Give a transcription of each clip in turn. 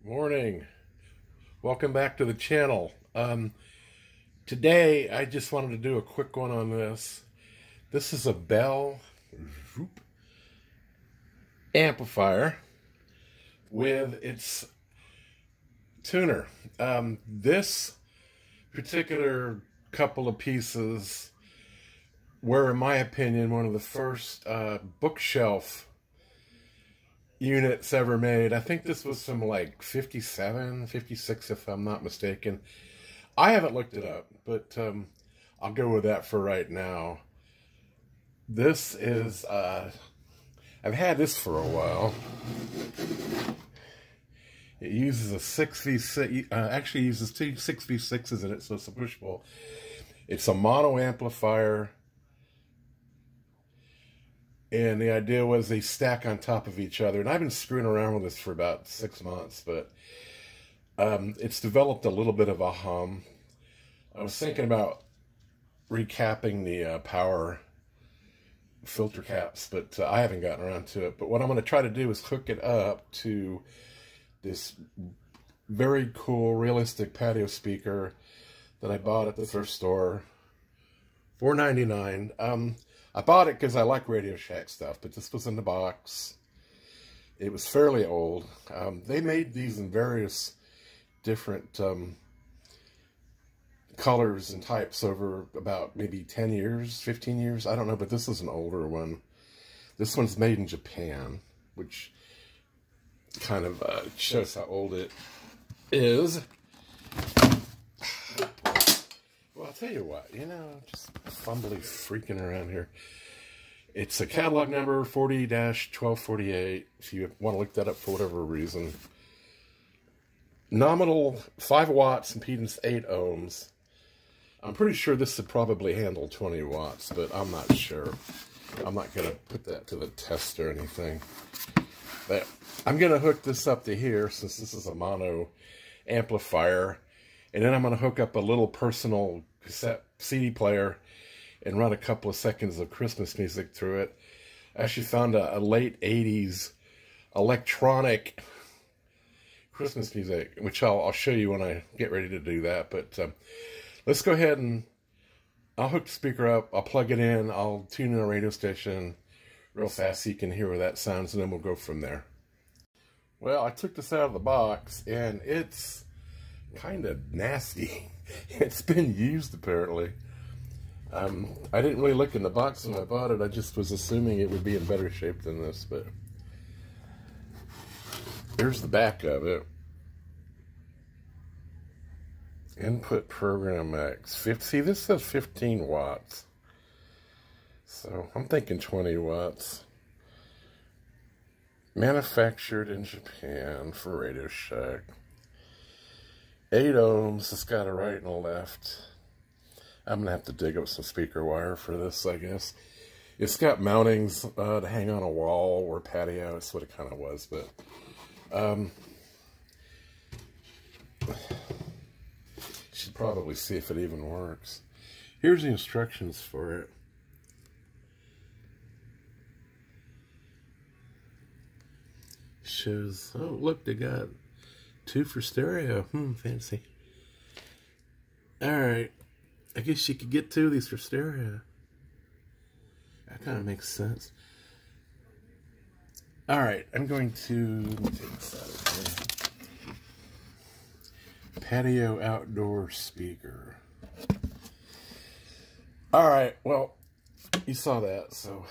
Morning. Welcome back to the channel. Today I just wanted to do a quick one on this. This is a Bell amplifier with its tuner. This particular couple of pieces were, in my opinion, one of the first bookshelf units ever made. I think this was from like 57, 56, if I'm not mistaken. I haven't looked it up, but I'll go with that for right now. This is, I've had this for a while. It uses a 6V6, actually uses two 6V6s in it, so it's a push-pull. It's a mono amplifier. And the idea was they stack on top of each other. And I've been screwing around with this for about 6 months, but it's developed a little bit of a hum. I was thinking about recapping the power filter caps, but I haven't gotten around to it. But what I'm going to try to do is hook it up to this very cool, realistic patio speaker that I bought at the thrift store, $4.99. I bought it because I like Radio Shack stuff, but this was in the box. It was fairly old. They made these in various different colors and types over about maybe 10 years, 15 years. I don't know, but this is an older one. This one's made in Japan, which kind of shows how old it is. Well, I'll tell you what, just fumbly freaking around here. It's a catalog number 40-1248, if you want to look that up for whatever reason. Nominal 5 watts, impedance 8 ohms. I'm pretty sure this would probably handle 20 watts, but I'm not sure. I'm not going to put that to the test or anything. But I'm going to hook this up to here, since this is a mono amplifier. And then I'm going to hook up a little personal cassette CD player and run a couple of seconds of Christmas music through it. I actually found a late 80s electronic Christmas music, which I'll show you when I get ready to do that. But let's go ahead and I'll hook the speaker up. I'll plug it in. I'll tune in a radio station real fast so you can hear where that sounds, and then we'll go from there. Well, I took this out of the box, and it's kind of nasty. It's been used, apparently. I didn't really look in the box when I bought it. I just was assuming it would be in better shape than this, but here's the back of it. Input program X. See, this says 15 watts. So I'm thinking 20 watts. Manufactured in Japan for Radio Shack. 8 ohms. It's got a right and a left. I'm going to have to dig up some speaker wire for this, I guess. It's got mountings to hang on a wall or patio. That's what it kind of was, but should probably see if it even works. Here's the instructions for it. Shows, oh look, they got 2 for stereo. Fancy. Alright. I guess you could get 2 of these for stereo. That kind of makes sense. Alright, I'm going to take this out of here. Patio outdoor speaker. Alright, well, you saw that, so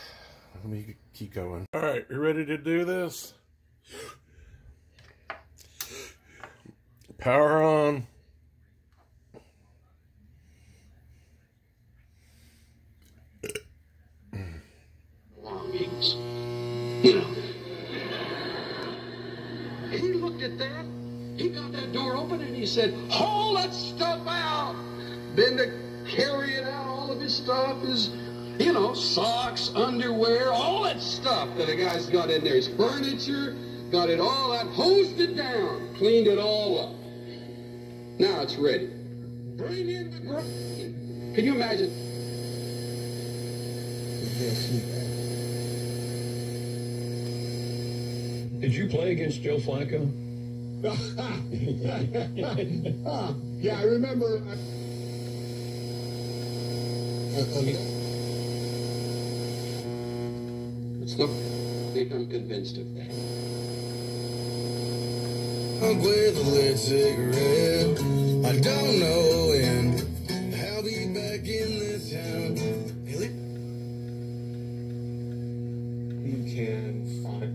let me keep going. Alright, you ready to do this? Power on. Belongings. He looked at that. He got that door open and he said, "Haul that stuff out." Then to carry it out, all of his stuff is, socks, underwear, all that stuff that a guy's got in there. His furniture, got it all out, hosed it down, cleaned it all up. Now it's ready. Bring in the grain. Can you imagine? Did you play against Joe Flacco? Yeah, I remember. Let's look. I think I'm convinced of that. With a lit cigarette, I don't know when I'll be back in this town. You can find.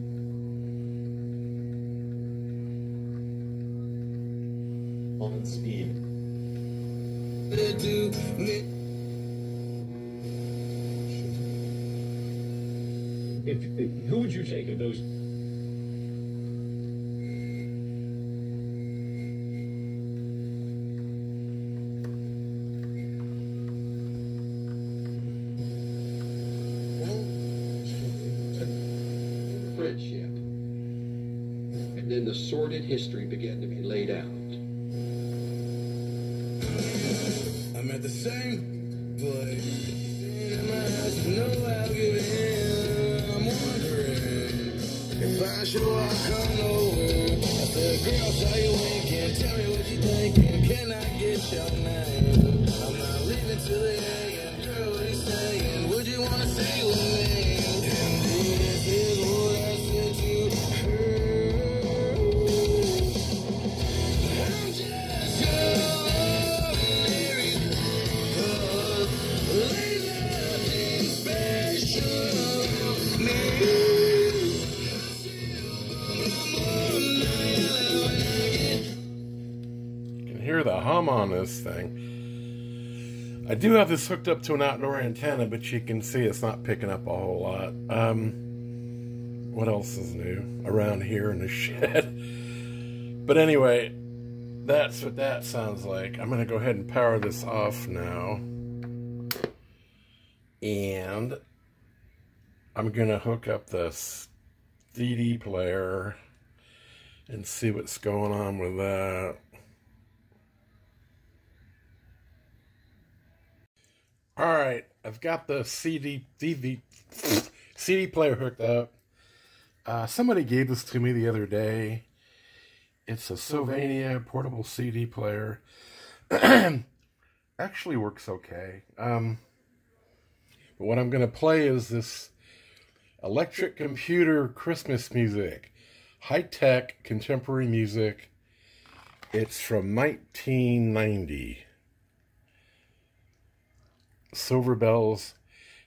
On speed. Who would you take of those? Friendship. And then the sordid history began to be laid out. I'm at the same place. In my house, no, I'll give in. I'm wondering if I should walk on over. I said, girl, saw you winking. Tell me what you thinking. Can I get your name? I'm not leaving till the end. Girl, what you saying? Would you want to stay with me? And this is what I said to her. I'm just ordinary. You can hear the hum on this thing. I do have this hooked up to an outdoor antenna, but you can see it's not picking up a whole lot. What else is new around here in the shed? But anyway, that's what that sounds like. I'm going to go ahead and power this off now. And I'm going to hook up the CD player and see what's going on with that. Alright, I've got the CD player hooked up. Somebody gave this to me the other day. It's a Sylvania portable CD player. Actually works okay. But what I'm going to play is this electric computer Christmas music. High-tech contemporary music. It's from 1990. Silver Bells.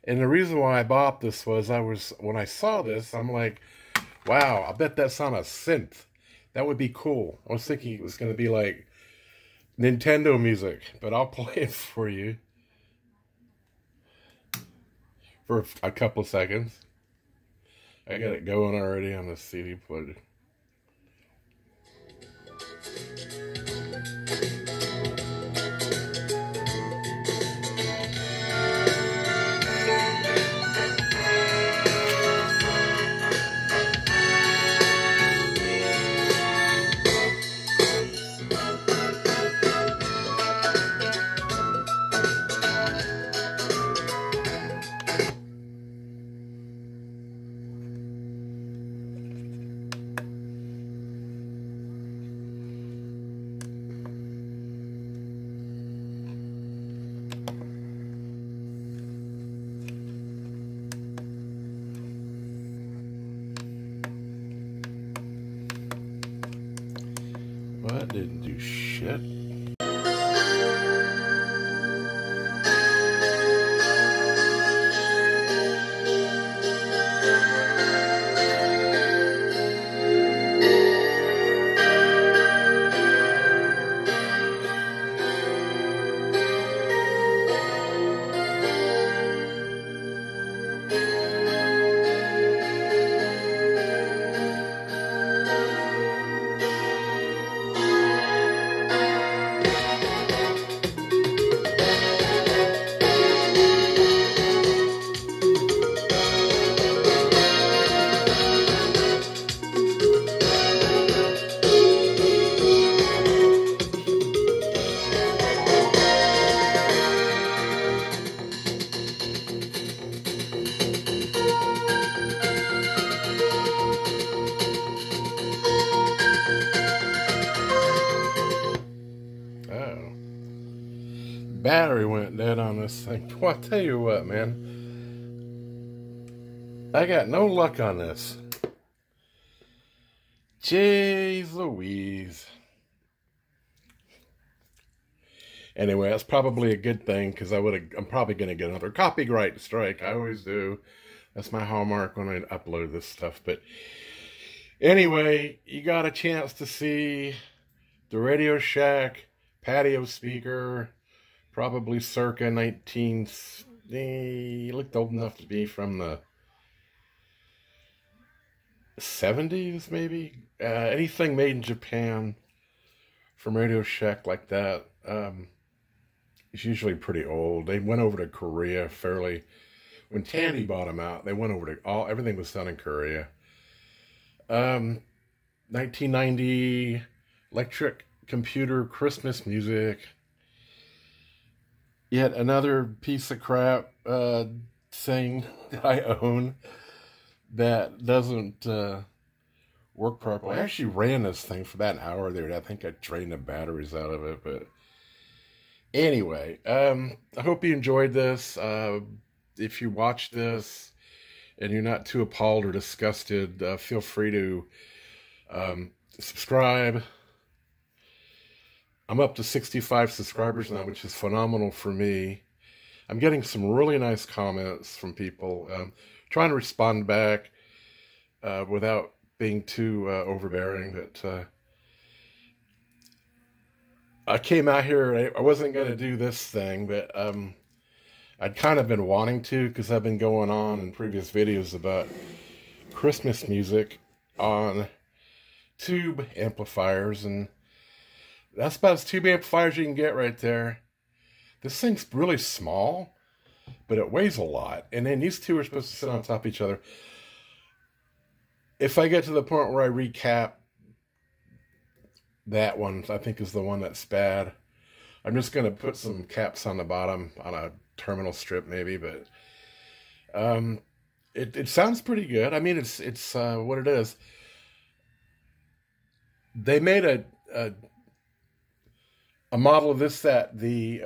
And the reason why I bought this was when I saw this, I'm like, wow, I bet that's on a synth. That would be cool. I was thinking it was going to be like Nintendo music, but I'll play it for you for a couple seconds. I got it going already on the CD player. Well, that didn't do shit. battery went dead on this thing. Well, I tell you what, man. I got no luck on this. Jeez Louise. Anyway, that's probably a good thing, because I'm probably going to get another copyright strike. I always do. That's my hallmark when I upload this stuff. But anyway, you got a chance to see the Radio Shack patio speaker, probably circa 19... He looked old enough to be from the 70s, maybe? Anything made in Japan from Radio Shack like that, it's usually pretty old. They went over to Korea fairly... When Tandy bought them out, they went over to... Everything was done in Korea. 1990 electric computer Christmas music. Yet another piece of crap thing that I own that doesn't work properly. I actually ran this thing for about an hour there. I think I drained the batteries out of it. But anyway, I hope you enjoyed this. If you watch this and you're not too appalled or disgusted, feel free to subscribe. I'm up to 65 subscribers now, which is phenomenal for me. I'm getting some really nice comments from people. Trying to respond back without being too overbearing. But I came out here, I wasn't going to do this thing, but I'd kind of been wanting to, because I've been going on in previous videos about Christmas music on tube amplifiers, and that's about as tube amplifiers you can get right there. This thing's really small, but it weighs a lot. And then these two are supposed to sit on top of each other. If I get to the point where I recap that one, I think is the one that's bad, I'm just going to put some caps on the bottom on a terminal strip maybe, but it sounds pretty good. I mean, it's what it is. They made a model of this that the